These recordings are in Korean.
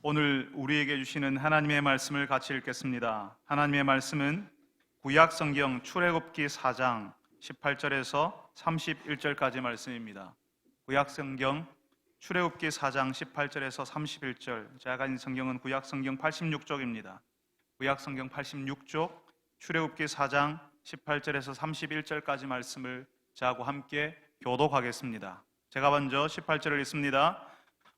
오늘 우리에게 주시는 하나님의 말씀을 같이 읽겠습니다. 하나님의 말씀은 구약 성경 출애굽기 4장 18절에서 31절까지 말씀입니다. 구약 성경 출애굽기 4장 18절에서 31절, 제가 가진 성경은 구약 성경 86쪽입니다. 구약 성경 86쪽 출애굽기 4장 18절에서 31절까지 말씀을 저하고 함께 교독하겠습니다. 제가 먼저 18절을 읽습니다.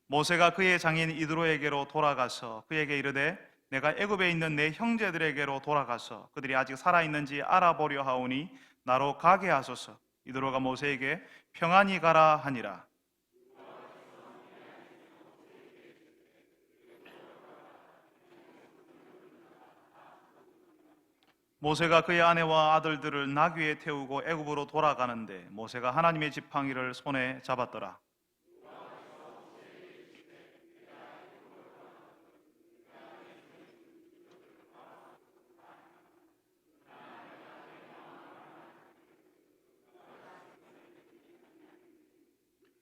모세가 그의 장인 이드로에게로 돌아가서 그에게 이르되 내가 애굽에 있는 내 형제들에게로 돌아가서 그들이 아직 살아있는지 알아보려 하오니 나로 가게 하소서. 이드로가 모세에게 평안히 가라 하니라. 모세가 그의 아내와 아들들을 나귀에 태우고 애굽으로 돌아가는데 모세가 하나님의 지팡이를 손에 잡았더라.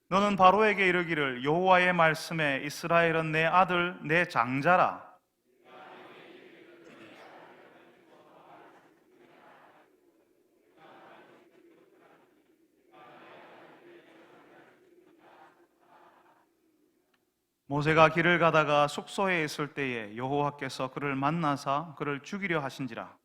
너는 바로에게 이르기를 여호와의 말씀에 이스라엘은 내 아들 내 장자라. 모세가 길을 가다가 숙소에 있을 때에 여호와께서 그를 만나사 그를 죽이려 하신지라.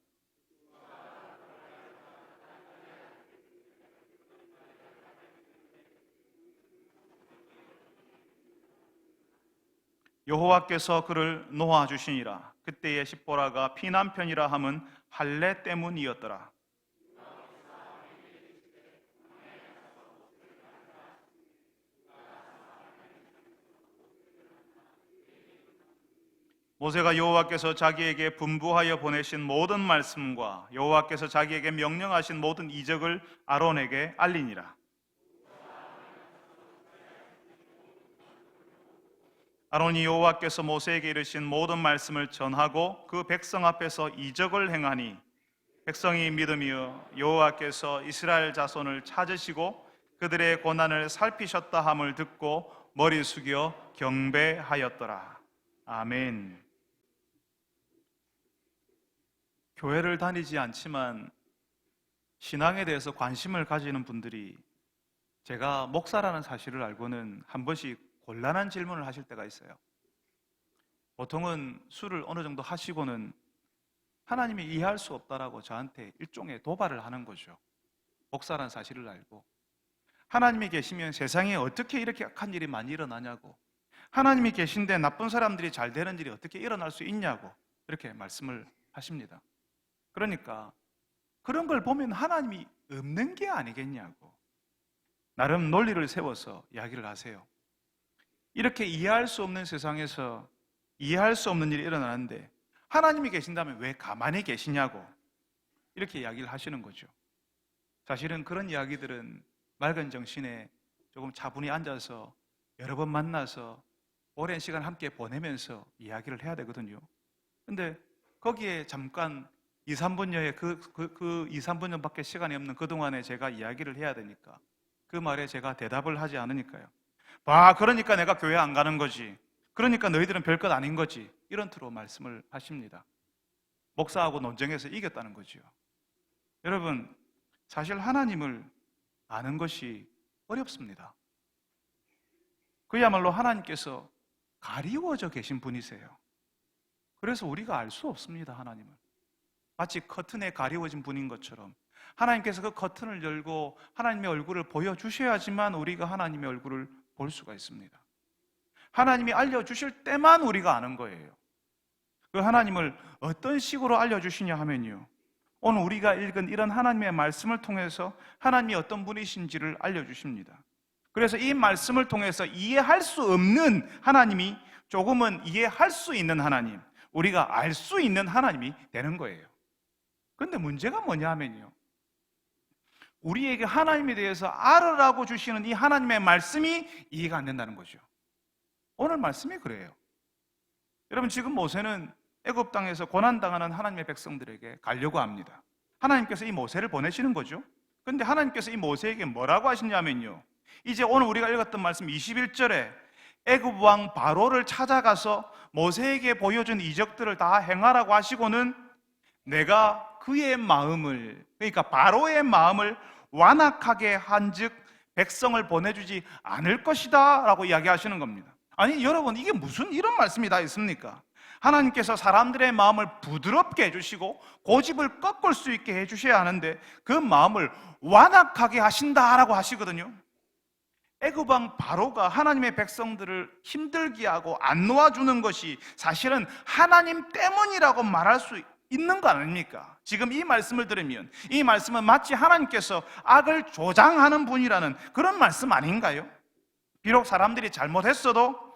여호와께서 그를 놓아 주시니라. 그때의 십보라가 피난편이라 함은 할례 때문이었더라. 모세가 여호와께서 자기에게 분부하여 보내신 모든 말씀과 여호와께서 자기에게 명령하신 모든 이적을 아론에게 알리니라. 아론이 여호와께서 모세에게 이르신 모든 말씀을 전하고 그 백성 앞에서 이적을 행하니 백성이 믿으며 여호와께서 이스라엘 자손을 찾으시고 그들의 고난을 살피셨다 함을 듣고 머리 숙여 경배하였더라. 아멘. 교회를 다니지 않지만 신앙에 대해서 관심을 가지는 분들이 제가 목사라는 사실을 알고는 한 번씩 곤란한 질문을 하실 때가 있어요. 보통은 술을 어느 정도 하시고는 하나님이 이해할 수 없다라고 저한테 일종의 도발을 하는 거죠. 목사라는 사실을 알고 하나님이 계시면 세상에 어떻게 이렇게 악한 일이 많이 일어나냐고, 하나님이 계신데 나쁜 사람들이 잘 되는 일이 어떻게 일어날 수 있냐고 이렇게 말씀을 하십니다. 그러니까 그런 걸 보면 하나님이 없는 게 아니겠냐고 나름 논리를 세워서 이야기를 하세요. 이렇게 이해할 수 없는 세상에서 이해할 수 없는 일이 일어나는데 하나님이 계신다면 왜 가만히 계시냐고 이렇게 이야기를 하시는 거죠. 사실은 그런 이야기들은 맑은 정신에 조금 차분히 앉아서 여러 번 만나서 오랜 시간 함께 보내면서 이야기를 해야 되거든요. 근데 거기에 잠깐 2, 3분여의 그 2, 3분여밖에 시간이 없는 그동안에 제가 이야기를 해야 되니까 그 말에 제가 대답을 하지 않으니까요. 그러니까 내가 교회 안 가는 거지. 그러니까 너희들은 별것 아닌 거지. 이런 투로 말씀을 하십니다. 목사하고 논쟁해서 이겼다는 거죠. 여러분, 사실 하나님을 아는 것이 어렵습니다. 그야말로 하나님께서 가리워져 계신 분이세요. 그래서 우리가 알 수 없습니다, 하나님을. 마치 커튼에 가리워진 분인 것처럼 하나님께서 그 커튼을 열고 하나님의 얼굴을 보여주셔야지만 우리가 하나님의 얼굴을 볼 수가 있습니다. 하나님이 알려주실 때만 우리가 아는 거예요. 그 하나님을 어떤 식으로 알려주시냐 하면요, 오늘 우리가 읽은 이런 하나님의 말씀을 통해서 하나님이 어떤 분이신지를 알려주십니다. 그래서 이 말씀을 통해서 이해할 수 없는 하나님이 조금은 이해할 수 있는 하나님, 우리가 알 수 있는 하나님이 되는 거예요. 그런데 문제가 뭐냐 하면요, 우리에게 하나님에 대해서 알으라고 주시는 이 하나님의 말씀이 이해가 안 된다는 거죠. 오늘 말씀이 그래요. 여러분, 지금 모세는 애굽 땅에서 고난당하는 하나님의 백성들에게 가려고 합니다. 하나님께서 이 모세를 보내시는 거죠. 그런데 하나님께서 이 모세에게 뭐라고 하시냐면요, 이제 오늘 우리가 읽었던 말씀 21절에 애굽 왕 바로를 찾아가서 모세에게 보여준 이적들을 다 행하라고 하시고는 내가 그의 마음을, 그러니까 바로의 마음을 완악하게 한즉 백성을 보내주지 않을 것이다 라고 이야기하시는 겁니다. 아니 여러분, 이게 무슨 이런 말씀이 다 있습니까? 하나님께서 사람들의 마음을 부드럽게 해주시고 고집을 꺾을 수 있게 해주셔야 하는데 그 마음을 완악하게 하신다라고 하시거든요. 애굽 왕 바로가 하나님의 백성들을 힘들게 하고 안 놓아주는 것이 사실은 하나님 때문이라고 말할 수 있는 거 아닙니까? 지금 이 말씀을 들으면 이 말씀은 마치 하나님께서 악을 조장하는 분이라는 그런 말씀 아닌가요? 비록 사람들이 잘못했어도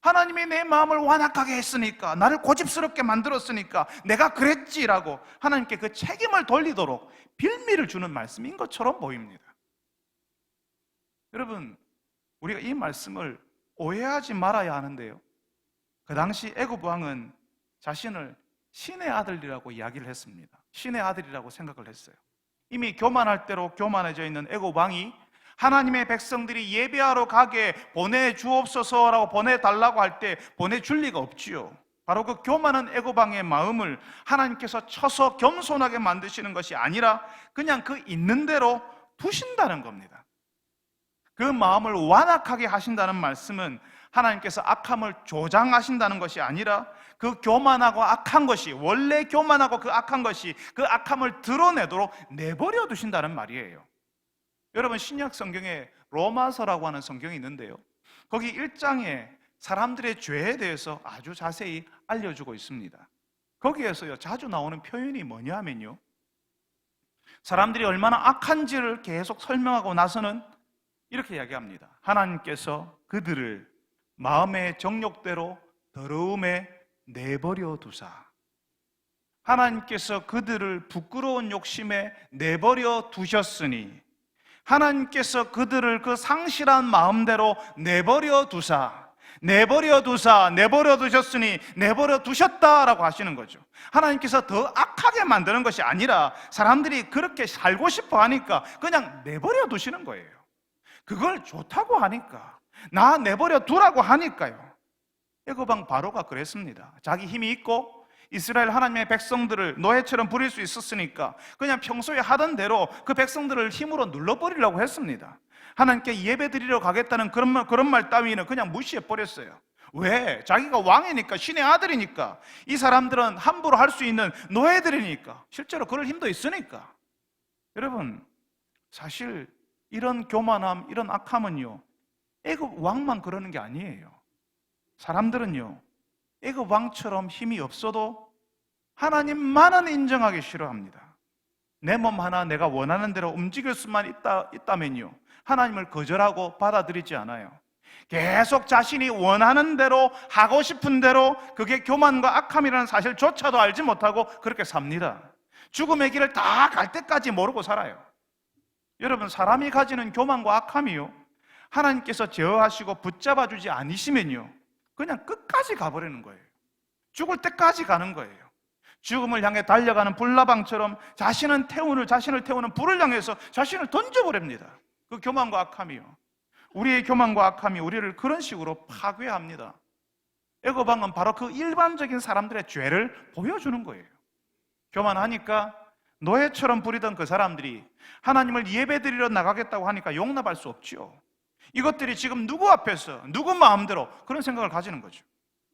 하나님이 내 마음을 완악하게 했으니까, 나를 고집스럽게 만들었으니까 내가 그랬지라고 하나님께 그 책임을 돌리도록 빌미를 주는 말씀인 것처럼 보입니다. 여러분, 우리가 이 말씀을 오해하지 말아야 하는데요, 그 당시 애굽 왕은 자신을 신의 아들이라고 이야기를 했습니다. 신의 아들이라고 생각을 했어요. 이미 교만할 대로 교만해져 있는 애굽 왕이 하나님의 백성들이 예배하러 가게 보내주옵소서라고 보내달라고 할 때 보내줄 리가 없지요. 바로 그 교만한 애굽 왕의 마음을 하나님께서 쳐서 겸손하게 만드시는 것이 아니라 그냥 그 있는 대로 두신다는 겁니다. 그 마음을 완악하게 하신다는 말씀은 하나님께서 악함을 조장하신다는 것이 아니라 그 교만하고 악한 것이, 원래 교만하고 그 악한 것이 그 악함을 드러내도록 내버려 두신다는 말이에요. 여러분, 신약 성경에 로마서라고 하는 성경이 있는데요, 거기 1장에 사람들의 죄에 대해서 아주 자세히 알려주고 있습니다. 거기에서요 자주 나오는 표현이 뭐냐 하면요, 사람들이 얼마나 악한지를 계속 설명하고 나서는 이렇게 이야기합니다. 하나님께서 그들을 마음의 정욕대로 더러움에 내버려 두사, 하나님께서 그들을 부끄러운 욕심에 내버려 두셨으니 하나님께서 그들을 그 상실한 마음대로 내버려 두셨으니 내버려 두셨다라고 하시는 거죠. 하나님께서 더 악하게 만드는 것이 아니라 사람들이 그렇게 살고 싶어 하니까 그냥 내버려 두시는 거예요. 그걸 좋다고 하니까, 나 내버려 두라고 하니까요. 애굽 왕 바로가 그랬습니다. 자기 힘이 있고 이스라엘 하나님의 백성들을 노예처럼 부릴 수 있었으니까 그냥 평소에 하던 대로 그 백성들을 힘으로 눌러버리려고 했습니다. 하나님께 예배 드리러 가겠다는 그런 말 따위는 그냥 무시해버렸어요. 왜? 자기가 왕이니까, 신의 아들이니까, 이 사람들은 함부로 할 수 있는 노예들이니까, 실제로 그럴 힘도 있으니까. 여러분, 사실 이런 교만함, 이런 악함은요 애굽 왕만 그러는 게 아니에요. 사람들은요 애굽 왕처럼 힘이 없어도 하나님만은 인정하기 싫어합니다. 내 몸 하나 내가 원하는 대로 움직일 수만 있다면요 하나님을 거절하고 받아들이지 않아요. 계속 자신이 원하는 대로, 하고 싶은 대로, 그게 교만과 악함이라는 사실조차도 알지 못하고 그렇게 삽니다. 죽음의 길을 다 갈 때까지 모르고 살아요. 여러분, 사람이 가지는 교만과 악함이요 하나님께서 제어하시고 붙잡아 주지 않으시면요 그냥 끝까지 가버리는 거예요. 죽을 때까지 가는 거예요. 죽음을 향해 달려가는 불나방처럼 자신을 태우는 불을 향해서 자신을 던져버립니다. 그 교만과 악함이요, 우리의 교만과 악함이 우리를 그런 식으로 파괴합니다. 애굽 왕은 바로 그 일반적인 사람들의 죄를 보여주는 거예요. 교만하니까 노예처럼 부리던 그 사람들이 하나님을 예배드리러 나가겠다고 하니까 용납할 수 없지요. 이것들이 지금 누구 앞에서, 누구 마음대로 그런 생각을 가지는 거죠.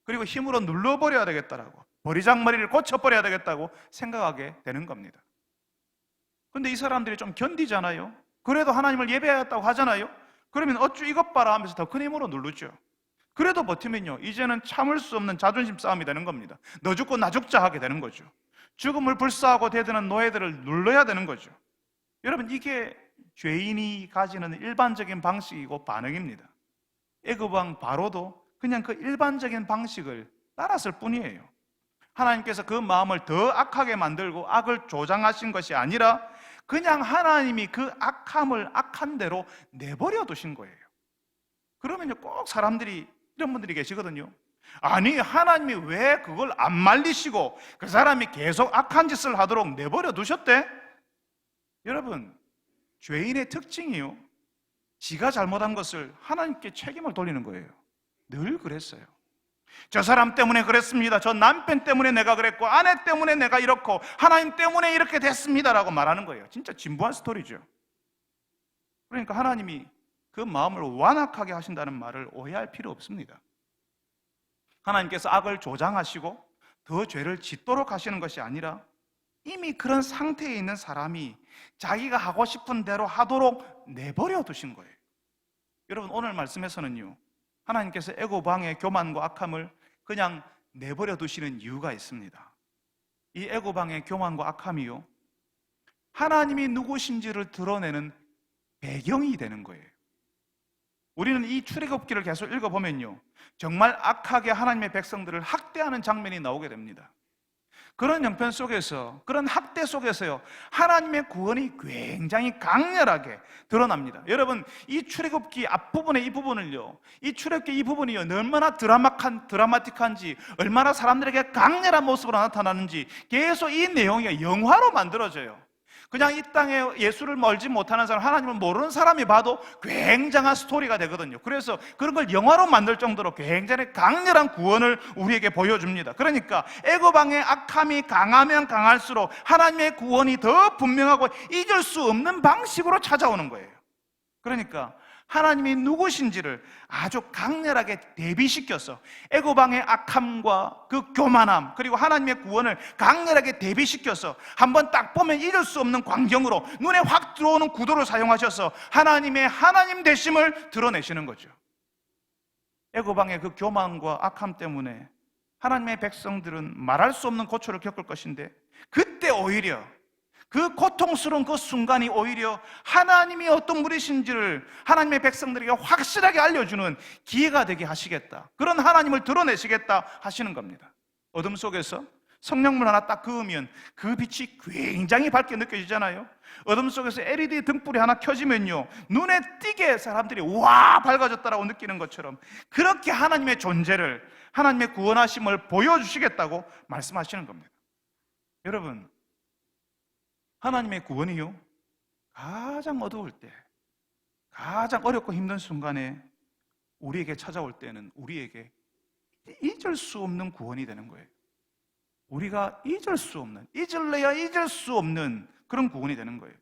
그리고 힘으로 눌러버려야 되겠다라고, 버리장머리를 고쳐버려야 되겠다고 생각하게 되는 겁니다. 근데 이 사람들이 좀 견디잖아요. 그래도 하나님을 예배하겠다고 하잖아요. 그러면 어쭈 이것 봐라 하면서 더 큰 힘으로 누르죠. 그래도 버티면요 이제는 참을 수 없는 자존심 싸움이 되는 겁니다. 너 죽고 나 죽자 하게 되는 거죠. 죽음을 불사하고 대드는 노예들을 눌러야 되는 거죠. 여러분, 이게 죄인이 가지는 일반적인 방식이고 반응입니다. 애굽 왕 바로도 그냥 그 일반적인 방식을 따랐을 뿐이에요. 하나님께서 그 마음을 더 악하게 만들고 악을 조장하신 것이 아니라 그냥 하나님이 그 악함을 악한 대로 내버려 두신 거예요. 그러면요 꼭 사람들이, 이런 분들이 계시거든요. 아니, 하나님이 왜 그걸 안 말리시고 그 사람이 계속 악한 짓을 하도록 내버려 두셨대? 여러분, 죄인의 특징이요 지가 잘못한 것을 하나님께 책임을 돌리는 거예요. 늘 그랬어요. 저 사람 때문에 그랬습니다. 저 남편 때문에 내가 그랬고, 아내 때문에 내가 이렇고, 하나님 때문에 이렇게 됐습니다라고 말하는 거예요. 진짜 진부한 스토리죠. 그러니까 하나님이 그 마음을 완악하게 하신다는 말을 오해할 필요 없습니다. 하나님께서 악을 조장하시고 더 죄를 짓도록 하시는 것이 아니라 이미 그런 상태에 있는 사람이 자기가 하고 싶은 대로 하도록 내버려 두신 거예요. 여러분, 오늘 말씀에서는요, 하나님께서 애굽 왕의 교만과 악함을 그냥 내버려 두시는 이유가 있습니다. 이 애굽 왕의 교만과 악함이요, 하나님이 누구신지를 드러내는 배경이 되는 거예요. 우리는 이 출애굽기를 계속 읽어보면요, 정말 악하게 하나님의 백성들을 학대하는 장면이 나오게 됩니다. 그런 형편 속에서, 그런 학대 속에서요, 하나님의 구원이 굉장히 강렬하게 드러납니다. 여러분, 이 출애굽기 앞부분의 이 부분을요, 이 출애굽기 이 부분이요, 얼마나 드라마틱한지, 얼마나 사람들에게 강렬한 모습으로 나타나는지 계속 이 내용이 영화로 만들어져요. 그냥 이 땅에 예수를 멀지 못하는 사람, 하나님을 모르는 사람이 봐도 굉장한 스토리가 되거든요. 그래서 그런 걸 영화로 만들 정도로 굉장히 강렬한 구원을 우리에게 보여줍니다. 그러니까 애굽 왕의 악함이 강하면 강할수록 하나님의 구원이 더 분명하고 잊을 수 없는 방식으로 찾아오는 거예요. 그러니까 하나님이 누구신지를 아주 강렬하게 대비시켜서 애굽 왕의 악함과 그 교만함, 그리고 하나님의 구원을 강렬하게 대비시켜서 한번 딱 보면 잊을 수 없는 광경으로 눈에 확 들어오는 구도를 사용하셔서 하나님의 하나님 되심을 드러내시는 거죠. 애굽 왕의 그 교만과 악함 때문에 하나님의 백성들은 말할 수 없는 고초를 겪을 것인데, 그때 오히려 그 고통스러운 그 순간이 오히려 하나님이 어떤 분이신지를 하나님의 백성들에게 확실하게 알려주는 기회가 되게 하시겠다, 그런 하나님을 드러내시겠다 하시는 겁니다. 어둠 속에서 성령물 하나 딱 그으면 그 빛이 굉장히 밝게 느껴지잖아요. 어둠 속에서 LED 등불이 하나 켜지면요, 눈에 띄게 사람들이 와, 밝아졌다라고 느끼는 것처럼 그렇게 하나님의 존재를, 하나님의 구원하심을 보여주시겠다고 말씀하시는 겁니다. 여러분, 하나님의 구원이요, 가장 어두울 때, 가장 어렵고 힘든 순간에 우리에게 찾아올 때는 우리에게 잊을 수 없는 구원이 되는 거예요. 우리가 잊을 수 없는, 잊을래야 잊을 수 없는 그런 구원이 되는 거예요.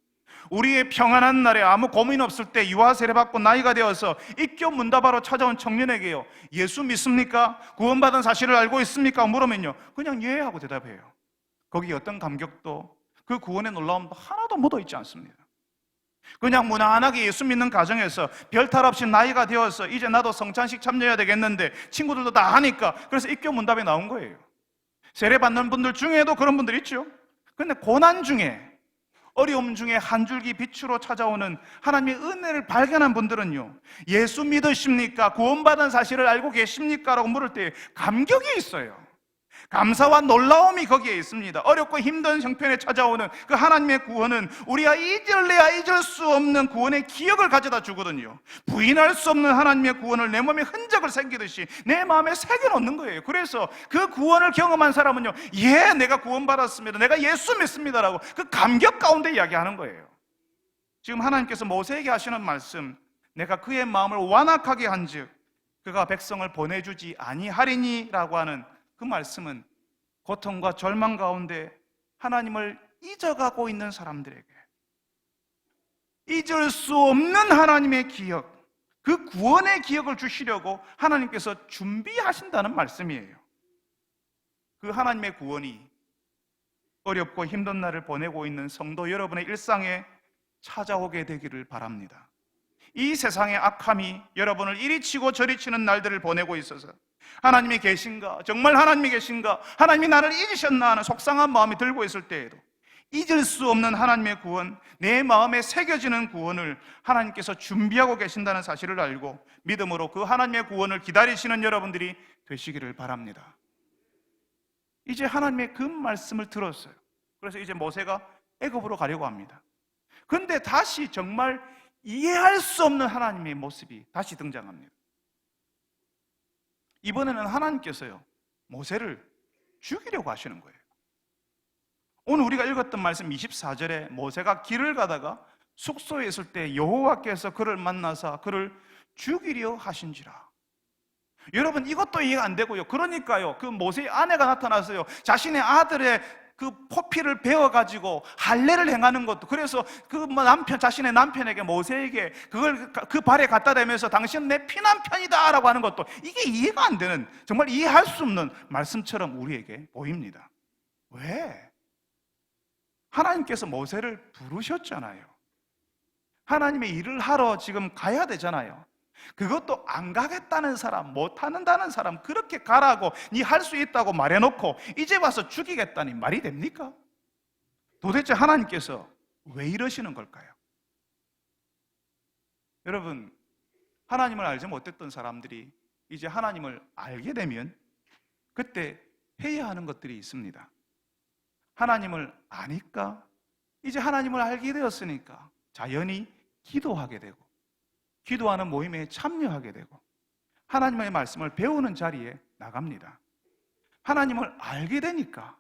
우리의 평안한 날에 아무 고민 없을 때 유아 세례받고 나이가 되어서 입교 문답하러 찾아온 청년에게요, 예수 믿습니까? 구원받은 사실을 알고 있습니까? 물으면요, 그냥 예 하고 대답해요. 거기 어떤 감격도, 그 구원의 놀라움도 하나도 묻어있지 않습니다. 그냥 무난하게 예수 믿는 가정에서 별탈 없이 나이가 되어서 이제 나도 성찬식 참여해야 되겠는데 친구들도 다 하니까 그래서 입교 문답에 나온 거예요. 세례받는 분들 중에도 그런 분들 있죠. 근데 고난 중에, 어려움 중에 한 줄기 빛으로 찾아오는 하나님의 은혜를 발견한 분들은요, 예수 믿으십니까? 구원받은 사실을 알고 계십니까? 라고 물을 때 감격이 있어요. 감사와 놀라움이 거기에 있습니다. 어렵고 힘든 형편에 찾아오는 그 하나님의 구원은 우리가 잊을래야 잊을 수 없는 구원의 기억을 가져다 주거든요. 부인할 수 없는 하나님의 구원을 내 몸에 흔적을 새기듯이 내 마음에 새겨놓는 거예요. 그래서 그 구원을 경험한 사람은요, 예, 내가 구원받았습니다, 내가 예수 믿습니다라고 그 감격 가운데 이야기하는 거예요. 지금 하나님께서 모세에게 하시는 말씀, 내가 그의 마음을 완악하게 한즉 그가 백성을 보내주지 아니하리니 라고 하는 그 말씀은 고통과 절망 가운데 하나님을 잊어가고 있는 사람들에게 잊을 수 없는 하나님의 기억, 그 구원의 기억을 주시려고 하나님께서 준비하신다는 말씀이에요. 그 하나님의 구원이 어렵고 힘든 날을 보내고 있는 성도 여러분의 일상에 찾아오게 되기를 바랍니다. 이 세상의 악함이 여러분을 이리 치고 저리 치는 날들을 보내고 있어서 하나님이 계신가? 정말 하나님이 계신가? 하나님이 나를 잊으셨나 하는 속상한 마음이 들고 있을 때에도 잊을 수 없는 하나님의 구원, 내 마음에 새겨지는 구원을 하나님께서 준비하고 계신다는 사실을 알고 믿음으로 그 하나님의 구원을 기다리시는 여러분들이 되시기를 바랍니다. 이제 하나님의 그 말씀을 들었어요. 그래서 이제 모세가 애굽으로 가려고 합니다. 근데 다시 정말 이해할 수 없는 하나님의 모습이 다시 등장합니다. 이번에는 하나님께서요, 모세를 죽이려고 하시는 거예요. 오늘 우리가 읽었던 말씀 24절에 모세가 길을 가다가 숙소에 있을 때 여호와께서 그를 만나사 그를 죽이려 하신지라. 여러분, 이것도 이해가 안 되고요. 그러니까요, 그 모세의 아내가 나타나서요, 자신의 아들의 그 포피를 베어가지고 할례를 행하는 것도, 그래서 그 자신의 남편에게, 모세에게 그걸 그 발에 갖다 대면서 당신은 내 피남편이다 라고 하는 것도, 이게 이해가 안 되는, 정말 이해할 수 없는 말씀처럼 우리에게 보입니다. 왜? 하나님께서 모세를 부르셨잖아요. 하나님의 일을 하러 지금 가야 되잖아요. 그것도 안 가겠다는 사람, 못 한다는 사람, 그렇게 가라고, 니 할 수 있다고 말해놓고 이제 와서 죽이겠다니 말이 됩니까? 도대체 하나님께서 왜 이러시는 걸까요? 여러분, 하나님을 알지 못했던 사람들이 이제 하나님을 알게 되면 그때 해야 하는 것들이 있습니다. 하나님을 아니까, 이제 하나님을 알게 되었으니까 자연히 기도하게 되고, 기도하는 모임에 참여하게 되고, 하나님의 말씀을 배우는 자리에 나갑니다. 하나님을 알게 되니까,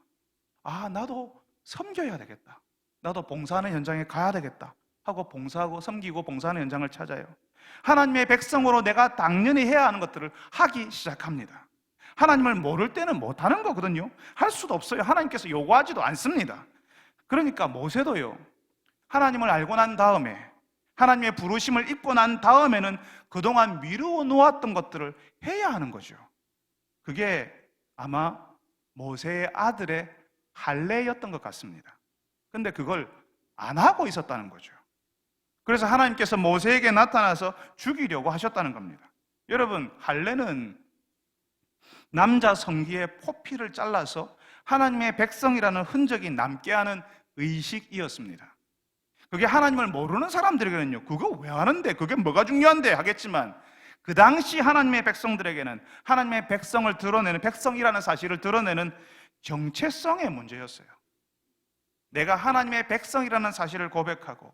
나도 섬겨야 되겠다, 나도 봉사하는 현장에 가야 되겠다 하고 봉사하고 섬기고 봉사하는 현장을 찾아요. 하나님의 백성으로 내가 당연히 해야 하는 것들을 하기 시작합니다. 하나님을 모를 때는 못하는 거거든요. 할 수도 없어요. 하나님께서 요구하지도 않습니다. 그러니까 모세도요, 하나님을 알고 난 다음에, 하나님의 부르심을 입고 난 다음에는 그동안 미루어 놓았던 것들을 해야 하는 거죠. 그게 아마 모세의 아들의 할례였던 것 같습니다. 근데 그걸 안 하고 있었다는 거죠. 그래서 하나님께서 모세에게 나타나서 죽이려고 하셨다는 겁니다. 여러분, 할례는 남자 성기의 포피를 잘라서 하나님의 백성이라는 흔적이 남게 하는 의식이었습니다. 그게 하나님을 모르는 사람들에게는요, 그거 왜 하는데, 그게 뭐가 중요한데 하겠지만, 그 당시 하나님의 백성들에게는 하나님의 백성을 드러내는, 백성이라는 사실을 드러내는 정체성의 문제였어요. 내가 하나님의 백성이라는 사실을 고백하고,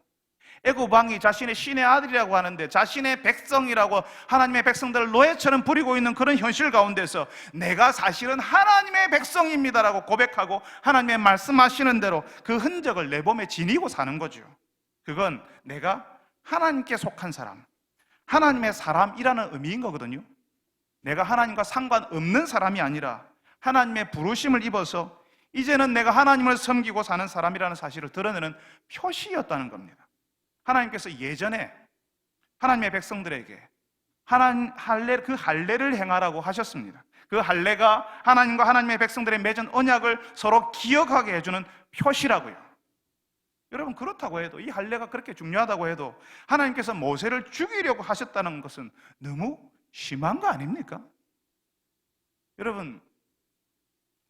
애굽 왕이 자신의 신의 아들이라고 하는데 자신의 백성이라고 하나님의 백성들을 노예처럼 부리고 있는 그런 현실 가운데서 내가 사실은 하나님의 백성입니다라고 고백하고 하나님의 말씀하시는 대로 그 흔적을 내 몸에 지니고 사는 거죠. 그건 내가 하나님께 속한 사람, 하나님의 사람이라는 의미인 거거든요. 내가 하나님과 상관없는 사람이 아니라 하나님의 부르심을 입어서 이제는 내가 하나님을 섬기고 사는 사람이라는 사실을 드러내는 표시였다는 겁니다. 하나님께서 예전에 하나님의 백성들에게 그 할례를 행하라고 하셨습니다. 그 할례가 하나님과 하나님의 백성들의 맺은 언약을 서로 기억하게 해주는 표시라고요. 여러분, 그렇다고 해도, 이 할례가 그렇게 중요하다고 해도 하나님께서 모세를 죽이려고 하셨다는 것은 너무 심한 거 아닙니까? 여러분,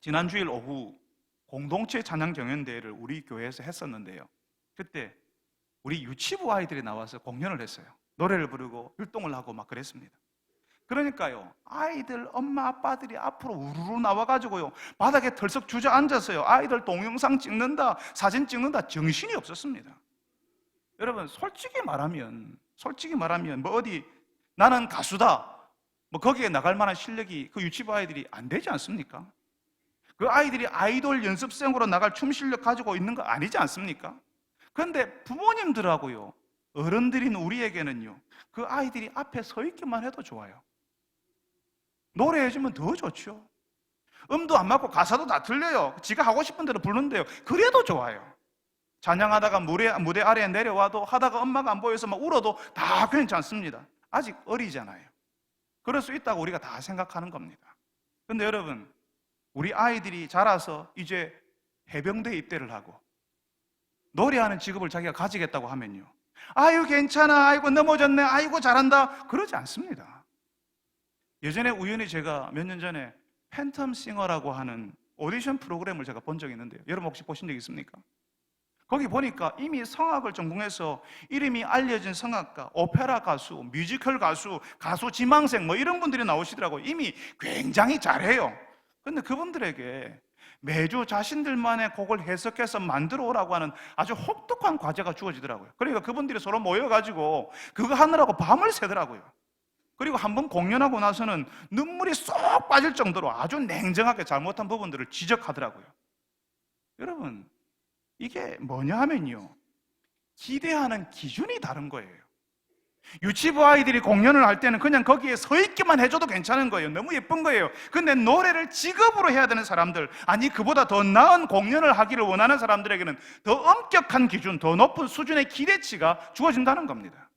지난 주일 오후 공동체 찬양 경연대회를 우리 교회에서 했었는데요, 그때 우리 유치부 아이들이 나와서 공연을 했어요. 노래를 부르고 율동을 하고 막 그랬습니다. 그러니까요, 아이들 엄마 아빠들이 앞으로 우르르 나와가지고요, 바닥에 털썩 주저앉았어요. 아이들 동영상 찍는다, 사진 찍는다, 정신이 없었습니다. 여러분, 솔직히 말하면 뭐 어디 나는 가수다, 뭐 거기에 나갈 만한 실력이 그 유치부 아이들이 안 되지 않습니까? 그 아이들이 아이돌 연습생으로 나갈 춤 실력 가지고 있는 거 아니지 않습니까? 그런데 부모님들하고요, 어른들인 우리에게는요, 그 아이들이 앞에 서 있기만 해도 좋아요. 노래해주면 더 좋죠. 음도 안 맞고 가사도 다 틀려요. 지가 하고 싶은 대로 부르는데요, 그래도 좋아요. 찬양하다가 무대 아래에 내려와도, 하다가 엄마가 안 보여서 막 울어도 다 괜찮습니다. 아직 어리잖아요. 그럴 수 있다고 우리가 다 생각하는 겁니다. 그런데 여러분, 우리 아이들이 자라서 이제 해병대에 입대를 하고 노래하는 직업을 자기가 가지겠다고 하면요, 아유 괜찮아, 아이고 넘어졌네, 아이고 잘한다, 그러지 않습니다. 예전에 우연히 제가 몇 년 전에 팬텀싱어라고 하는 오디션 프로그램을 제가 본 적이 있는데요, 여러분 혹시 보신 적 있습니까? 거기 보니까 이미 성악을 전공해서 이름이 알려진 성악가, 오페라 가수, 뮤지컬 가수, 가수 지망생 뭐 이런 분들이 나오시더라고요. 이미 굉장히 잘해요. 그런데 그분들에게 매주 자신들만의 곡을 해석해서 만들어 오라고 하는 아주 혹독한 과제가 주어지더라고요. 그러니까 그분들이 서로 모여가지고 그거 하느라고 밤을 새더라고요. 그리고 한번 공연하고 나서는 눈물이 쏙 빠질 정도로 아주 냉정하게 잘못한 부분들을 지적하더라고요. 여러분, 이게 뭐냐 하면요, 기대하는 기준이 다른 거예요. 유치부 아이들이 공연을 할 때는 그냥 거기에 서 있기만 해줘도 괜찮은 거예요. 너무 예쁜 거예요. 근데 노래를 직업으로 해야 되는 사람들, 아니 그보다 더 나은 공연을 하기를 원하는 사람들에게는 더 엄격한 기준, 더 높은 수준의 기대치가 주어진다는 겁니다.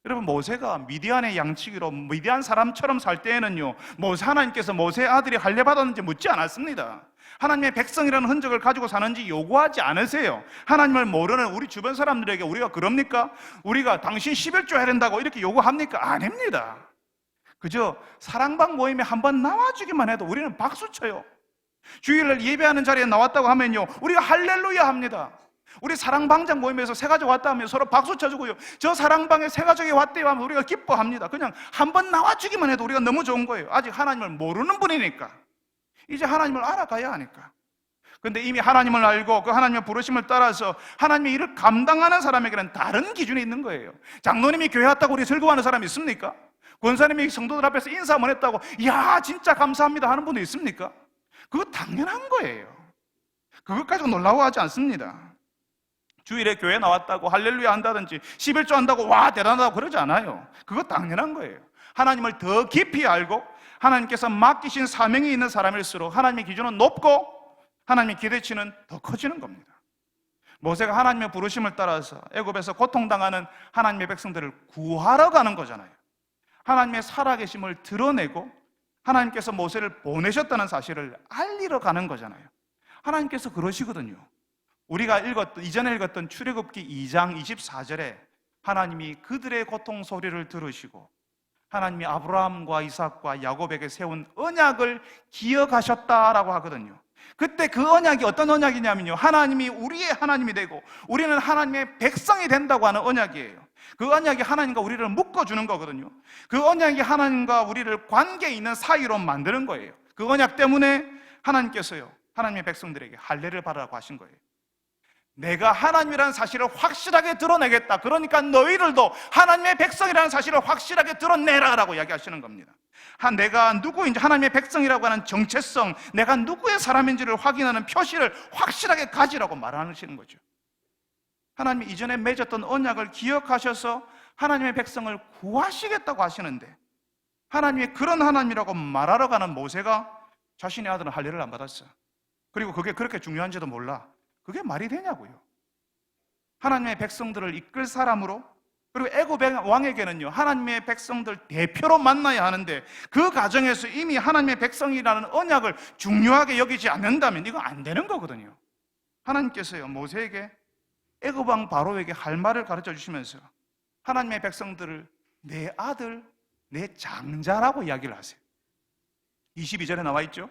여러분, 모세가 미디안의 양치기로 미디안 사람처럼 살 때에는요, 하나님께서 모세 아들이 할례 받았는지 묻지 않았습니다. 하나님의 백성이라는 흔적을 가지고 사는지 요구하지 않으세요. 하나님을 모르는 우리 주변 사람들에게 우리가 그럽니까? 우리가 당신 11조 해야 된다고 이렇게 요구합니까? 아닙니다. 그저 사랑방 모임에 한번 나와주기만 해도 우리는 박수 쳐요. 주일날 예배하는 자리에 나왔다고 하면요, 우리가 할렐루야 합니다. 우리 사랑방장 모임에서 새 가족 왔다 하면 서로 박수 쳐주고요, 저 사랑방에 새 가족이 왔대요 하면 우리가 기뻐합니다. 그냥 한번 나와주기만 해도 우리가 너무 좋은 거예요. 아직 하나님을 모르는 분이니까. 이제 하나님을 알아가야 하니까. 근데 이미 하나님을 알고 그 하나님의 부르심을 따라서 하나님의 일을 감당하는 사람에게는 다른 기준이 있는 거예요. 장로님이 교회 왔다고 우리 즐거워하는 사람이 있습니까? 권사님이 성도들 앞에서 인사 한번 했다고 야 진짜 감사합니다 하는 분이 있습니까? 그거 당연한 거예요. 그것 가지고 놀라워하지 않습니다. 주일에 교회 나왔다고 할렐루야 한다든지 11조 한다고 와 대단하다고 그러지 않아요. 그거 당연한 거예요. 하나님을 더 깊이 알고 하나님께서 맡기신 사명이 있는 사람일수록 하나님의 기준은 높고 하나님의 기대치는 더 커지는 겁니다. 모세가 하나님의 부르심을 따라서 애굽에서 고통당하는 하나님의 백성들을 구하러 가는 거잖아요. 하나님의 살아계심을 드러내고 하나님께서 모세를 보내셨다는 사실을 알리러 가는 거잖아요. 하나님께서 그러시거든요. 우리가 이전에 읽었던 출애굽기 2장 24절에 하나님이 그들의 고통 소리를 들으시고 하나님이 아브라함과 이삭과 야곱에게 세운 언약을 기억하셨다라고 하거든요. 그때 그 언약이 어떤 언약이냐면요, 하나님이 우리의 하나님이 되고 우리는 하나님의 백성이 된다고 하는 언약이에요. 그 언약이 하나님과 우리를 묶어주는 거거든요. 그 언약이 하나님과 우리를 관계 있는 사이로 만드는 거예요. 그 언약 때문에 하나님께서요, 하나님의 백성들에게 할례를 받으라고 하신 거예요. 내가 하나님이라는 사실을 확실하게 드러내겠다. 그러니까 너희들도 하나님의 백성이라는 사실을 확실하게 드러내라라고 이야기하시는 겁니다. 내가 누구인지, 하나님의 백성이라고 하는 정체성, 내가 누구의 사람인지를 확인하는 표시를 확실하게 가지라고 말하시는 거죠. 하나님이 이전에 맺었던 언약을 기억하셔서 하나님의 백성을 구하시겠다고 하시는데, 하나님의 그런 하나님이라고 말하러 가는 모세가 자신의 아들은 할례를 안 받았어요. 그리고 그게 그렇게 중요한지도 몰라. 그게 말이 되냐고요. 하나님의 백성들을 이끌 사람으로, 그리고 애굽 왕에게는요, 하나님의 백성들 대표로 만나야 하는데 그 과정에서 이미 하나님의 백성이라는 언약을 중요하게 여기지 않는다면 이거 안 되는 거거든요. 하나님께서요, 모세에게 애굽 왕 바로에게 할 말을 가르쳐 주시면서 하나님의 백성들을 내 아들, 내 장자라고 이야기를 하세요. 22절에 나와 있죠.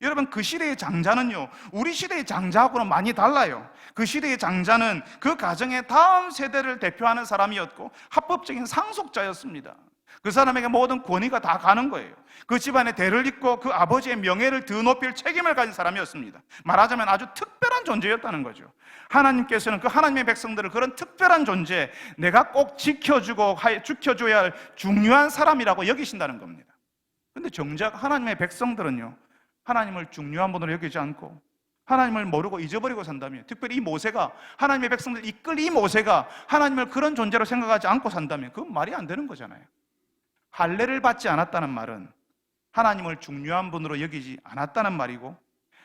여러분, 그 시대의 장자는요, 우리 시대의 장자하고는 많이 달라요. 그 시대의 장자는 그 가정의 다음 세대를 대표하는 사람이었고 합법적인 상속자였습니다. 그 사람에게 모든 권위가 다 가는 거예요. 그 집안의 대를 잇고 그 아버지의 명예를 드높일 책임을 가진 사람이었습니다. 말하자면 아주 특별한 존재였다는 거죠. 하나님께서는 그 하나님의 백성들을 그런 특별한 존재, 내가 꼭 지켜줘야 할 중요한 사람이라고 여기신다는 겁니다. 근데 정작 하나님의 백성들은요, 하나님을 중요한 분으로 여기지 않고 하나님을 모르고 잊어버리고 산다면, 특별히 이 모세가, 하나님의 백성들 이끌 이 모세가 하나님을 그런 존재로 생각하지 않고 산다면 그건 말이 안 되는 거잖아요. 할례를 받지 않았다는 말은 하나님을 중요한 분으로 여기지 않았다는 말이고,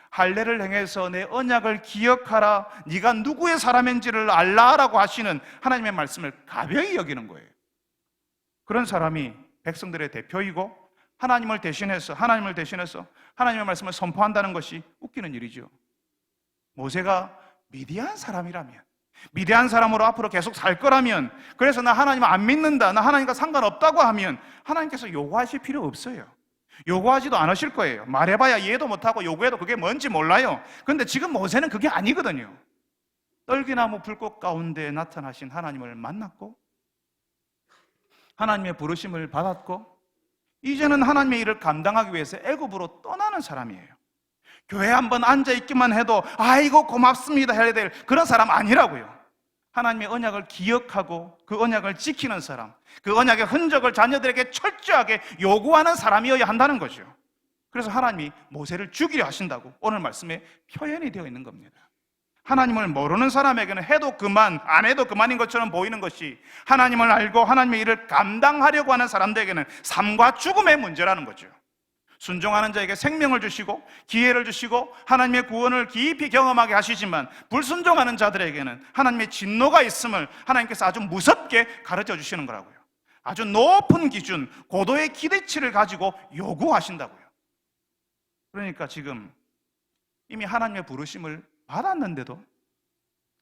할례를 행해서 내 언약을 기억하라, 네가 누구의 사람인지를 알라라고 하시는 하나님의 말씀을 가벼이 여기는 거예요. 그런 사람이 백성들의 대표이고 하나님을 대신해서 하나님의 말씀을 선포한다는 것이 웃기는 일이죠. 모세가 미디안 사람이라면, 미디안 사람으로 앞으로 계속 살 거라면, 그래서 나 하나님 안 믿는다, 나 하나님과 상관없다고 하면 하나님께서 요구하실 필요 없어요. 요구하지도 않으실 거예요. 말해봐야 이해도 못하고 요구해도 그게 뭔지 몰라요. 그런데 지금 모세는 그게 아니거든요. 떨기나무 불꽃 가운데 나타나신 하나님을 만났고 하나님의 부르심을 받았고 이제는 하나님의 일을 감당하기 위해서 애굽으로 떠나는 사람이에요. 교회에 한번 앉아있기만 해도 아이고 고맙습니다 해야 될 그런 사람 아니라고요. 하나님의 언약을 기억하고 그 언약을 지키는 사람, 그 언약의 흔적을 자녀들에게 철저하게 요구하는 사람이어야 한다는 거죠. 그래서 하나님이 모세를 죽이려 하신다고 오늘 말씀에 표현이 되어 있는 겁니다. 하나님을 모르는 사람에게는 해도 그만, 안 해도 그만인 것처럼 보이는 것이 하나님을 알고 하나님의 일을 감당하려고 하는 사람들에게는 삶과 죽음의 문제라는 거죠. 순종하는 자에게 생명을 주시고 기회를 주시고 하나님의 구원을 깊이 경험하게 하시지만, 불순종하는 자들에게는 하나님의 진노가 있음을 하나님께서 아주 무섭게 가르쳐 주시는 거라고요. 아주 높은 기준, 고도의 기대치를 가지고 요구하신다고요. 그러니까 지금 이미 하나님의 부르심을 받았는데도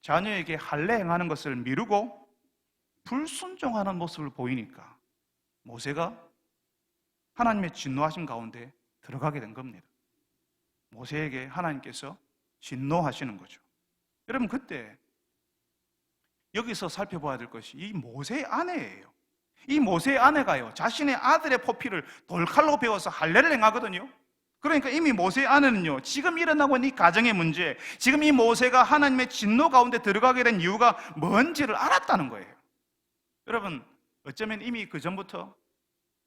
자녀에게 할례 행하는 것을 미루고 불순종하는 모습을 보이니까 모세가 하나님의 진노하심 가운데 들어가게 된 겁니다. 모세에게 하나님께서 진노하시는 거죠. 여러분, 그때 여기서 살펴봐야 될 것이 이 모세의 아내예요. 이 모세의 아내가요, 자신의 아들의 포피를 돌칼로 베어서 할례를 행하거든요. 그러니까 이미 모세의 아내는요, 지금 일어나고 있는 이 가정의 문제, 지금 이 모세가 하나님의 진노 가운데 들어가게 된 이유가 뭔지를 알았다는 거예요. 여러분, 어쩌면 이미 그 전부터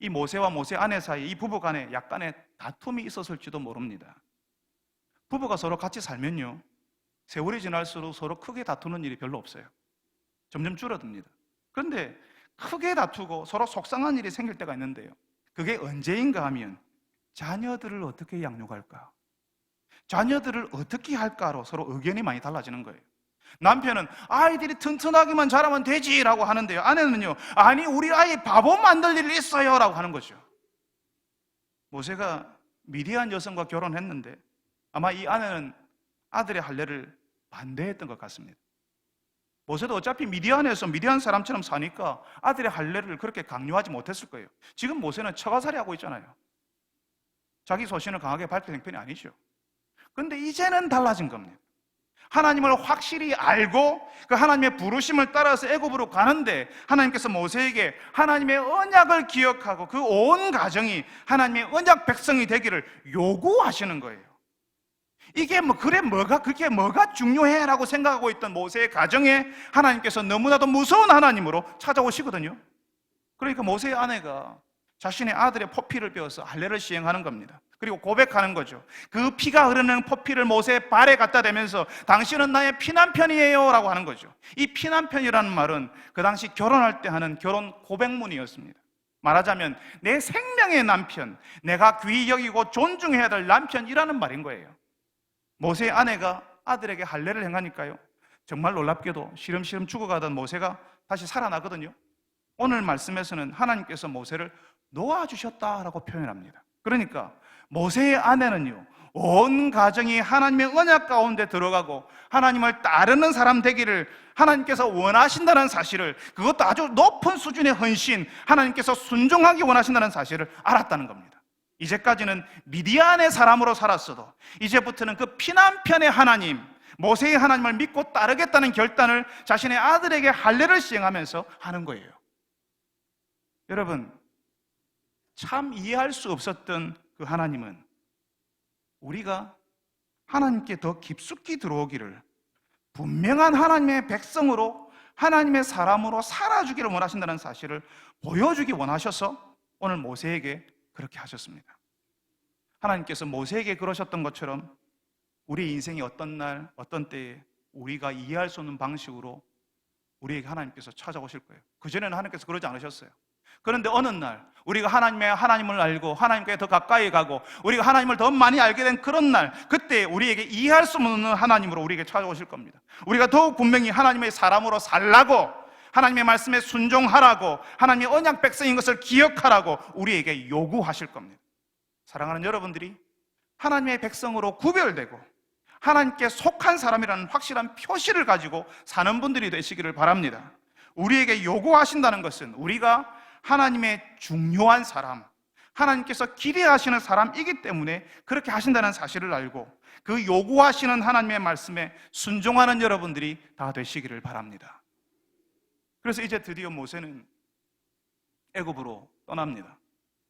이 모세와 모세 아내 사이, 이 부부 간에 약간의 다툼이 있었을지도 모릅니다. 부부가 서로 같이 살면요, 세월이 지날수록 서로 크게 다투는 일이 별로 없어요. 점점 줄어듭니다. 그런데 크게 다투고 서로 속상한 일이 생길 때가 있는데요, 그게 언제인가 하면 자녀들을 어떻게 양육할까, 자녀들을 어떻게 할까로 서로 의견이 많이 달라지는 거예요. 남편은 아이들이 튼튼하기만 자라면 되지라고 하는데요, 아내는요, 아니 우리 아이 바보 만들 일이 있어요 라고 하는 거죠. 모세가 미디안 여성과 결혼했는데 아마 이 아내는 아들의 할례를 반대했던 것 같습니다. 모세도 어차피 미디안에서 미디안 사람처럼 사니까 아들의 할례를 그렇게 강요하지 못했을 거예요. 지금 모세는 처가살이 하고 있잖아요. 자기 소신을 강하게 밝힌 형편이 아니죠. 그런데 이제는 달라진 겁니다. 하나님을 확실히 알고 그 하나님의 부르심을 따라서 애굽으로 가는데 하나님께서 모세에게 하나님의 언약을 기억하고 그 온 가정이 하나님의 언약 백성이 되기를 요구하시는 거예요. 이게 그게 뭐가 중요해? 라고 생각하고 있던 모세의 가정에 하나님께서 너무나도 무서운 하나님으로 찾아오시거든요. 그러니까 모세의 아내가 자신의 아들의 포피를 베어서 할례를 시행하는 겁니다. 그리고 고백하는 거죠. 그 피가 흐르는 포피를 모세의 발에 갖다 대면서 당신은 나의 피난편이에요 라고 하는 거죠. 이 피난편이라는 말은 그 당시 결혼할 때 하는 결혼 고백문이었습니다. 말하자면 내 생명의 남편, 내가 귀히 여기고 존중해야 될 남편이라는 말인 거예요. 모세의 아내가 아들에게 할례를 행하니까요, 정말 놀랍게도 시름시름 죽어가던 모세가 다시 살아나거든요. 오늘 말씀에서는 하나님께서 모세를 놓아주셨다라고 표현합니다. 그러니까 모세의 아내는요, 온 가정이 하나님의 언약 가운데 들어가고 하나님을 따르는 사람 되기를 하나님께서 원하신다는 사실을, 그것도 아주 높은 수준의 헌신, 하나님께서 순종하기 원하신다는 사실을 알았다는 겁니다. 이제까지는 미디안의 사람으로 살았어도 이제부터는 그 피난편의 하나님, 모세의 하나님을 믿고 따르겠다는 결단을 자신의 아들에게 할례를 시행하면서 하는 거예요. 여러분, 참 이해할 수 없었던 그 하나님은 우리가 하나님께 더 깊숙이 들어오기를, 분명한 하나님의 백성으로 하나님의 사람으로 살아주기를 원하신다는 사실을 보여주기 원하셔서 오늘 모세에게 그렇게 하셨습니다. 하나님께서 모세에게 그러셨던 것처럼 우리 인생이 어떤 날 어떤 때에 우리가 이해할 수 없는 방식으로 우리에게 하나님께서 찾아오실 거예요. 그전에는 하나님께서 그러지 않으셨어요. 그런데 어느 날 우리가 하나님을 알고 하나님께 더 가까이 가고 우리가 하나님을 더 많이 알게 된 그런 날, 그때 우리에게 이해할 수 없는 하나님으로 우리에게 찾아오실 겁니다. 우리가 더욱 분명히 하나님의 사람으로 살라고, 하나님의 말씀에 순종하라고, 하나님의 언약 백성인 것을 기억하라고 우리에게 요구하실 겁니다. 사랑하는 여러분들이 하나님의 백성으로 구별되고 하나님께 속한 사람이라는 확실한 표시를 가지고 사는 분들이 되시기를 바랍니다. 우리에게 요구하신다는 것은 우리가 하나님의 중요한 사람, 하나님께서 기대하시는 사람이기 때문에 그렇게 하신다는 사실을 알고 그 요구하시는 하나님의 말씀에 순종하는 여러분들이 다 되시기를 바랍니다. 그래서 이제 드디어 모세는 애굽으로 떠납니다.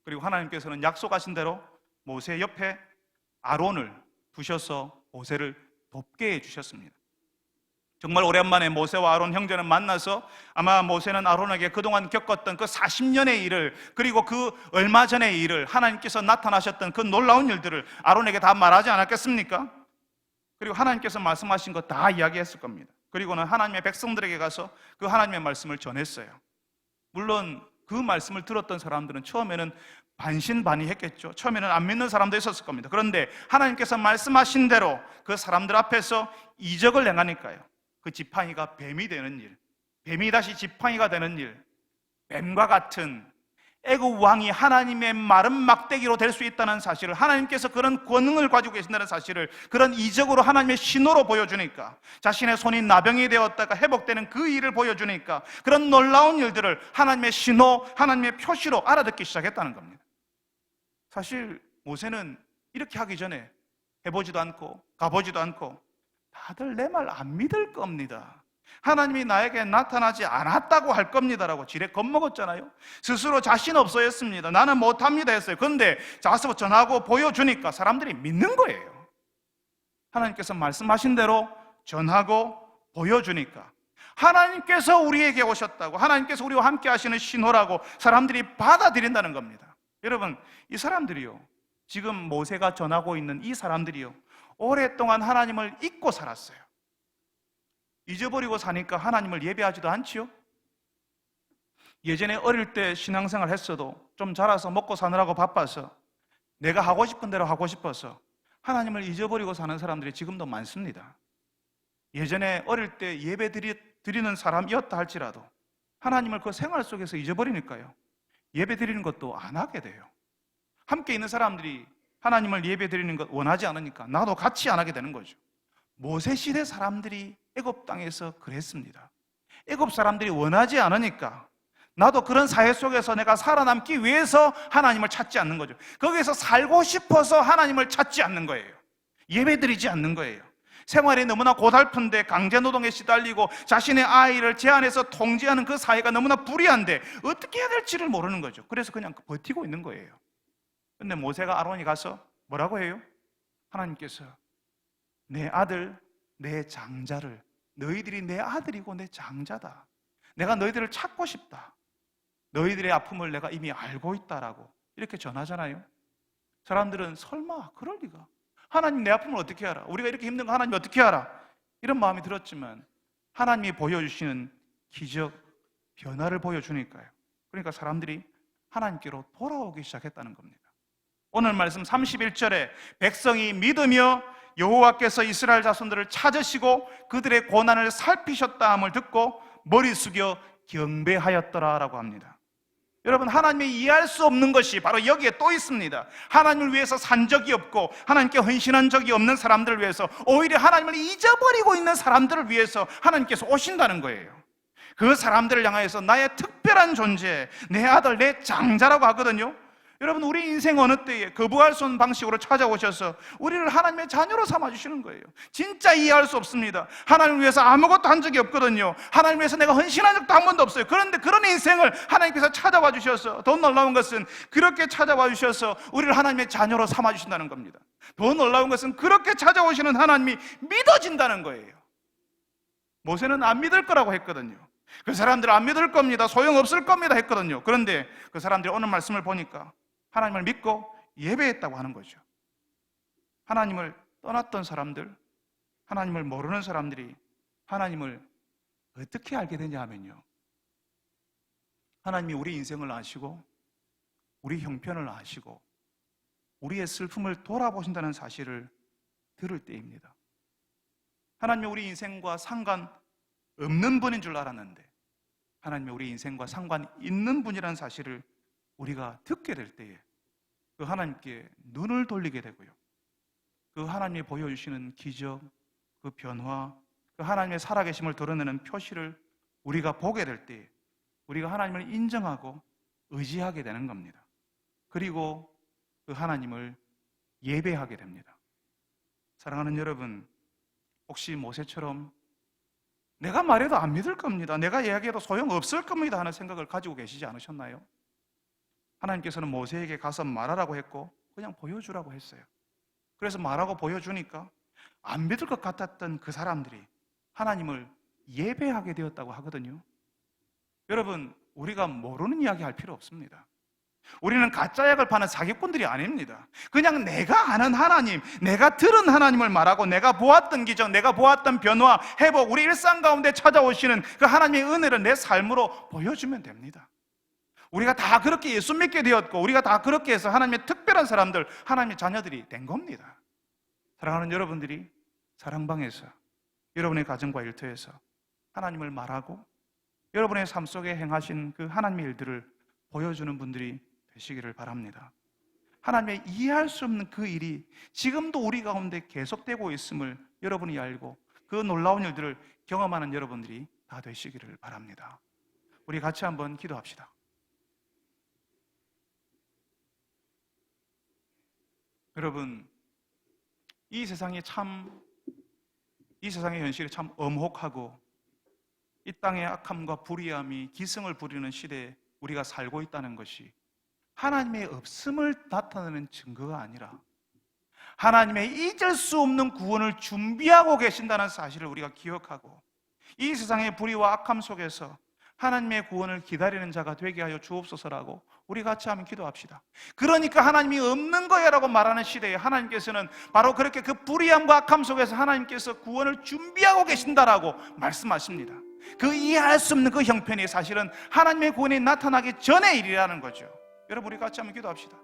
그리고 하나님께서는 약속하신 대로 모세 옆에 아론을 두셔서 모세를 돕게 해주셨습니다. 정말 오랜만에 모세와 아론 형제는 만나서 아마 모세는 아론에게 그동안 겪었던 그 40년의 일을, 그리고 그 얼마 전의 일을, 하나님께서 나타나셨던 그 놀라운 일들을 아론에게 다 말하지 않았겠습니까? 그리고 하나님께서 말씀하신 거 다 이야기했을 겁니다. 그리고는 하나님의 백성들에게 가서 그 하나님의 말씀을 전했어요. 물론 그 말씀을 들었던 사람들은 처음에는 반신반의했겠죠. 처음에는 안 믿는 사람도 있었을 겁니다. 그런데 하나님께서 말씀하신 대로 그 사람들 앞에서 이적을 행하니까요, 그 지팡이가 뱀이 되는 일, 뱀이 다시 지팡이가 되는 일, 뱀과 같은 애굽 왕이 하나님의 마른 막대기로 될 수 있다는 사실을, 하나님께서 그런 권능을 가지고 계신다는 사실을 그런 이적으로 하나님의 신호로 보여주니까, 자신의 손이 나병이 되었다가 회복되는 그 일을 보여주니까 그런 놀라운 일들을 하나님의 신호, 하나님의 표시로 알아듣기 시작했다는 겁니다. 사실 모세는 이렇게 하기 전에 해보지도 않고 가보지도 않고 다들 내 말 안 믿을 겁니다. 하나님이 나에게 나타나지 않았다고 할 겁니다라고 지레 겁먹었잖아요. 스스로 자신 없어 했습니다. 나는 못합니다 했어요. 그런데 자서 전하고 보여주니까 사람들이 믿는 거예요. 하나님께서 말씀하신 대로 전하고 보여주니까, 하나님께서 우리에게 오셨다고, 하나님께서 우리와 함께 하시는 신호라고 사람들이 받아들인다는 겁니다. 여러분, 이 사람들이요, 지금 모세가 전하고 있는 이 사람들이요, 오랫동안 하나님을 잊고 살았어요. 잊어버리고 사니까 하나님을 예배하지도 않지요. 예전에 어릴 때 신앙생활 했어도 좀 자라서 먹고 사느라고 바빠서 내가 하고 싶은 대로 하고 싶어서 하나님을 잊어버리고 사는 사람들이 지금도 많습니다. 예전에 어릴 때 예배 드리는 사람이었다 할지라도 하나님을 그 생활 속에서 잊어버리니까요, 예배 드리는 것도 안 하게 돼요. 함께 있는 사람들이 하나님을 예배 드리는 것 원하지 않으니까 나도 같이 안 하게 되는 거죠. 모세 시대 사람들이 애굽 땅에서 그랬습니다. 애굽 사람들이 원하지 않으니까 나도 그런 사회 속에서 내가 살아남기 위해서 하나님을 찾지 않는 거죠. 거기에서 살고 싶어서 하나님을 찾지 않는 거예요. 예배드리지 않는 거예요. 생활이 너무나 고달픈데 강제노동에 시달리고 자신의 아이를 제한해서 통제하는 그 사회가 너무나 불의한데 어떻게 해야 될지를 모르는 거죠. 그래서 그냥 버티고 있는 거예요. 근데 모세가 아론이 가서 뭐라고 해요? 하나님께서 내 아들, 내 장자를, 너희들이 내 아들이고 내 장자다, 내가 너희들을 찾고 싶다, 너희들의 아픔을 내가 이미 알고 있다라고 이렇게 전하잖아요. 사람들은 설마 그럴 리가, 하나님 내 아픔을 어떻게 알아, 우리가 이렇게 힘든 거 하나님 어떻게 알아, 이런 마음이 들었지만 하나님이 보여주시는 기적, 변화를 보여주니까요, 그러니까 사람들이 하나님께로 돌아오기 시작했다는 겁니다. 오늘 말씀 31절에 백성이 믿으며 여호와께서 이스라엘 자손들을 찾으시고 그들의 고난을 살피셨다 함을 듣고 머리 숙여 경배하였더라라고 합니다. 여러분, 하나님이 이해할 수 없는 것이 바로 여기에 또 있습니다. 하나님을 위해서 산 적이 없고 하나님께 헌신한 적이 없는 사람들을 위해서, 오히려 하나님을 잊어버리고 있는 사람들을 위해서 하나님께서 오신다는 거예요. 그 사람들을 향하여서 나의 특별한 존재, 내 아들, 내 장자라고 하거든요. 여러분, 우리 인생 어느 때에 거부할 수 없는 방식으로 찾아오셔서 우리를 하나님의 자녀로 삼아주시는 거예요. 진짜 이해할 수 없습니다. 하나님을 위해서 아무것도 한 적이 없거든요. 하나님을 위해서 내가 헌신한 적도 한 번도 없어요. 그런데 그런 인생을 하나님께서 찾아와 주셔서, 더 놀라운 것은 그렇게 찾아와 주셔서 우리를 하나님의 자녀로 삼아주신다는 겁니다. 더 놀라운 것은 그렇게 찾아오시는 하나님이 믿어진다는 거예요. 모세는 안 믿을 거라고 했거든요. 그 사람들은 안 믿을 겁니다, 소용없을 겁니다 했거든요. 그런데 그 사람들이 오늘 말씀을 보니까 하나님을 믿고 예배했다고 하는 거죠. 하나님을 떠났던 사람들, 하나님을 모르는 사람들이 하나님을 어떻게 알게 되냐 하면요, 하나님이 우리 인생을 아시고 우리 형편을 아시고 우리의 슬픔을 돌아보신다는 사실을 들을 때입니다. 하나님이 우리 인생과 상관 없는 분인 줄 알았는데 하나님이 우리 인생과 상관 있는 분이라는 사실을 우리가 듣게 될 때에 그 하나님께 눈을 돌리게 되고요, 그 하나님이 보여주시는 기적, 그 변화, 그 하나님의 살아계심을 드러내는 표시를 우리가 보게 될 때에 우리가 하나님을 인정하고 의지하게 되는 겁니다. 그리고 그 하나님을 예배하게 됩니다. 사랑하는 여러분, 혹시 모세처럼 내가 말해도 안 믿을 겁니다, 내가 이야기해도 소용없을 겁니다 하는 생각을 가지고 계시지 않으셨나요? 하나님께서는 모세에게 가서 말하라고 했고 그냥 보여주라고 했어요. 그래서 말하고 보여주니까 안 믿을 것 같았던 그 사람들이 하나님을 예배하게 되었다고 하거든요. 여러분, 우리가 모르는 이야기 할 필요 없습니다. 우리는 가짜약을 파는 사기꾼들이 아닙니다. 그냥 내가 아는 하나님, 내가 들은 하나님을 말하고 내가 보았던 기적, 내가 보았던 변화, 회복, 우리 일상 가운데 찾아오시는 그 하나님의 은혜를 내 삶으로 보여주면 됩니다. 우리가 다 그렇게 예수 믿게 되었고 우리가 다 그렇게 해서 하나님의 특별한 사람들, 하나님의 자녀들이 된 겁니다. 사랑하는 여러분들이 사랑방에서 여러분의 가정과 일터에서 하나님을 말하고 여러분의 삶 속에 행하신 그 하나님의 일들을 보여주는 분들이 되시기를 바랍니다. 하나님의 이해할 수 없는 그 일이 지금도 우리 가운데 계속되고 있음을 여러분이 알고 그 놀라운 일들을 경험하는 여러분들이 다 되시기를 바랍니다. 우리 같이 한번 기도합시다. 여러분, 이 세상의 현실이 참 엄혹하고 이 땅의 악함과 불의함이 기승을 부리는 시대에 우리가 살고 있다는 것이 하나님의 없음을 나타내는 증거가 아니라 하나님의 잊을 수 없는 구원을 준비하고 계신다는 사실을 우리가 기억하고 이 세상의 불의와 악함 속에서 하나님의 구원을 기다리는 자가 되게 하여 주옵소서라고 우리 같이 한번 기도합시다. 그러니까 하나님이 없는 거야라고 말하는 시대에 하나님께서는 바로 그렇게 그 불의함과 악함 속에서 하나님께서 구원을 준비하고 계신다라고 말씀하십니다. 그 이해할 수 없는 그 형편이 사실은 하나님의 구원이 나타나기 전의 일이라는 거죠. 여러분, 우리 같이 한번 기도합시다.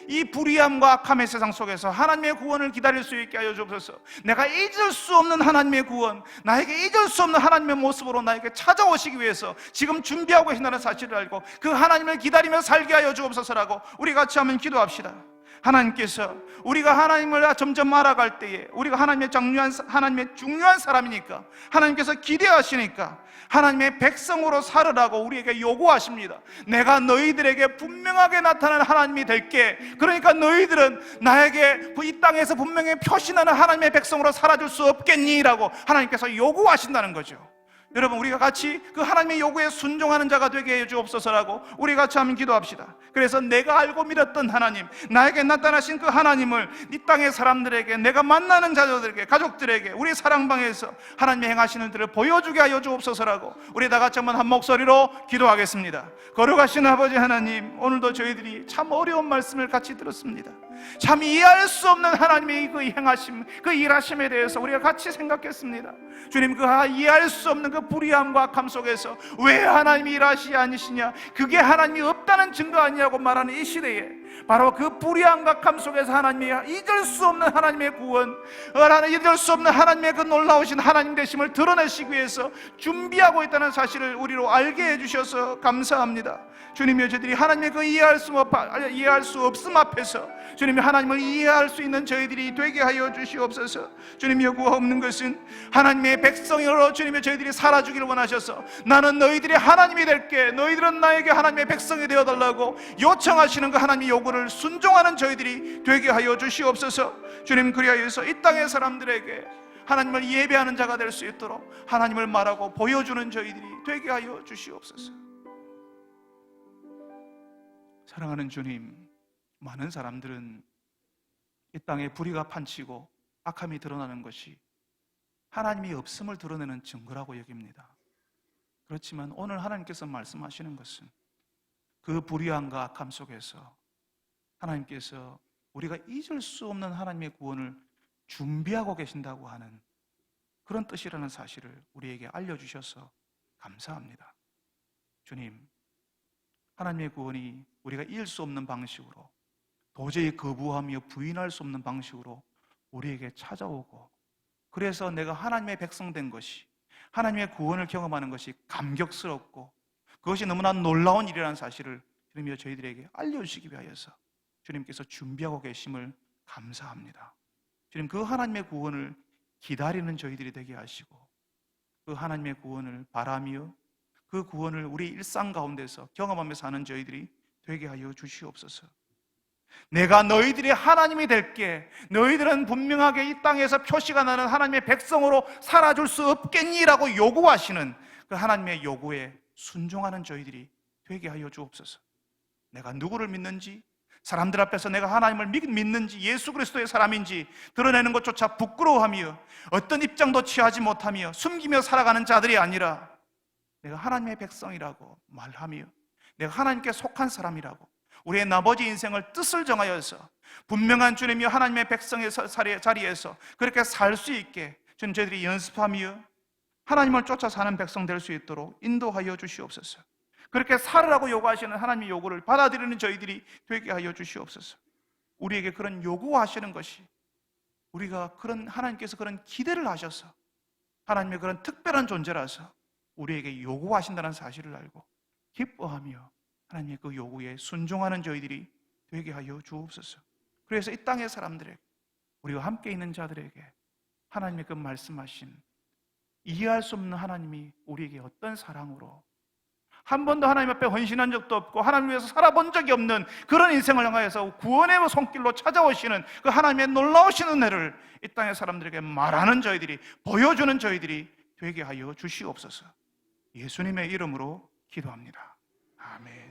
이 불의함과 악함의 세상 속에서 하나님의 구원을 기다릴 수 있게 하여 주옵소서. 내가 잊을 수 없는 하나님의 구원, 나에게 잊을 수 없는 하나님의 모습으로 나에게 찾아오시기 위해서 지금 준비하고 계신다는 사실을 알고 그 하나님을 기다리며 살게 하여 주옵소서라고 우리 같이 한번 기도합시다. 하나님께서 우리가 하나님을 점점 알아갈 때에 우리가 하나님의 중요한 사람이니까 하나님께서 기대하시니까 하나님의 백성으로 살으라고 우리에게 요구하십니다. 내가 너희들에게 분명하게 나타나는 하나님이 될게, 그러니까 너희들은 나에게 이 땅에서 분명히 표시나는 하나님의 백성으로 살아줄 수 없겠니라고 하나님께서 요구하신다는 거죠. 여러분, 우리가 같이 그 하나님의 요구에 순종하는 자가 되게 해 주옵소서라고 우리 같이 한번 기도합시다. 그래서 내가 알고 믿었던 하나님, 나에게 나타나신 그 하나님을 이 땅의 사람들에게, 내가 만나는 자녀들에게, 가족들에게, 우리 사랑방에서 하나님이 행하시는 일들을 보여주게 하여 주옵소서라고 우리 다 같이 한번 한 목소리로 기도하겠습니다. 거룩하신 아버지 하나님, 오늘도 저희들이 참 어려운 말씀을 같이 들었습니다. 참 이해할 수 없는 하나님의 그 행하심, 그 일하심에 대해서 우리가 같이 생각했습니다. 주님, 그 이해할 수 없는 그 불의함과 악함 속에서 왜 하나님이 일하시지 않으시냐, 그게 하나님이 없다는 증거 아니냐고 말하는 이 시대에 바로 그 불의함과 악함 속에서 하나님이 잊을 수 없는 하나님의 구원, 잊을 수 없는 하나님의 그 놀라우신 하나님 되심을 드러내시기 위해서 준비하고 있다는 사실을 우리로 알게 해주셔서 감사합니다. 주님이여, 저희들이 하나님의 그 이해할 수 없음 앞에서 주님이 하나님을 이해할 수 있는 저희들이 되게 하여 주시옵소서. 주님이여, 구하 없는 것은 하나님의 백성으로 주님이여 저희들이 살아주기를 원하셔서 나는 너희들의 하나님이 될게, 너희들은 나에게 하나님의 백성이 되어달라고 요청하시는 그 하나님의 요구를 순종하는 저희들이 되게 하여 주시옵소서. 주님, 그리하여서 이 땅의 사람들에게 하나님을 예배하는 자가 될 수 있도록 하나님을 말하고 보여주는 저희들이 되게 하여 주시옵소서. 사랑하는 주님, 많은 사람들은 이 땅에 불의가 판치고 악함이 드러나는 것이 하나님이 없음을 드러내는 증거라고 여깁니다. 그렇지만 오늘 하나님께서 말씀하시는 것은 그 불의함과 악함 속에서 하나님께서 우리가 잊을 수 없는 하나님의 구원을 준비하고 계신다고 하는 그런 뜻이라는 사실을 우리에게 알려주셔서 감사합니다. 주님, 하나님의 구원이 우리가 잃을 수 없는 방식으로, 도저히 거부하며 부인할 수 없는 방식으로 우리에게 찾아오고, 그래서 내가 하나님의 백성 된 것이, 하나님의 구원을 경험하는 것이 감격스럽고 그것이 너무나 놀라운 일이라는 사실을 주님이여 저희들에게 알려주시기 위하여서 주님께서 준비하고 계심을 감사합니다. 주님, 그 하나님의 구원을 기다리는 저희들이 되게 하시고 그 하나님의 구원을 바라며 그 구원을 우리 일상 가운데서 경험하며 사는 저희들이 되게 하여 주시옵소서. 내가 너희들이 하나님이 될게, 너희들은 분명하게 이 땅에서 표시가 나는 하나님의 백성으로 살아줄 수 없겠니라고 요구하시는 그 하나님의 요구에 순종하는 저희들이 되게 하여 주옵소서. 내가 누구를 믿는지, 사람들 앞에서 내가 하나님을 믿는지, 예수 그리스도의 사람인지 드러내는 것조차 부끄러워하며 어떤 입장도 취하지 못하며 숨기며 살아가는 자들이 아니라 내가 하나님의 백성이라고 말하며 내가 하나님께 속한 사람이라고 우리의 나머지 인생을 뜻을 정하여서 분명한 주님이 하나님의 백성의 자리에서 그렇게 살 수 있게 주님, 저희들이 연습하며 하나님을 쫓아 사는 백성 될 수 있도록 인도하여 주시옵소서. 그렇게 살으라고 요구하시는 하나님의 요구를 받아들이는 저희들이 되게 하여 주시옵소서. 우리에게 그런 요구하시는 것이, 우리가 그런, 하나님께서 그런 기대를 하셔서 하나님의 그런 특별한 존재라서 우리에게 요구하신다는 사실을 알고 기뻐하며 하나님의 그 요구에 순종하는 저희들이 되게 하여 주옵소서. 그래서 이 땅의 사람들에게, 우리와 함께 있는 자들에게 하나님의 그 말씀하신 이해할 수 없는 하나님이 우리에게 어떤 사랑으로, 한 번도 하나님 앞에 헌신한 적도 없고 하나님 위해서 살아본 적이 없는 그런 인생을 향하여서 구원의 손길로 찾아오시는 그 하나님의 놀라우신 은혜를 이 땅의 사람들에게 말하는 저희들이, 보여주는 저희들이 되게 하여 주시옵소서. 예수님의 이름으로 기도합니다. 아멘.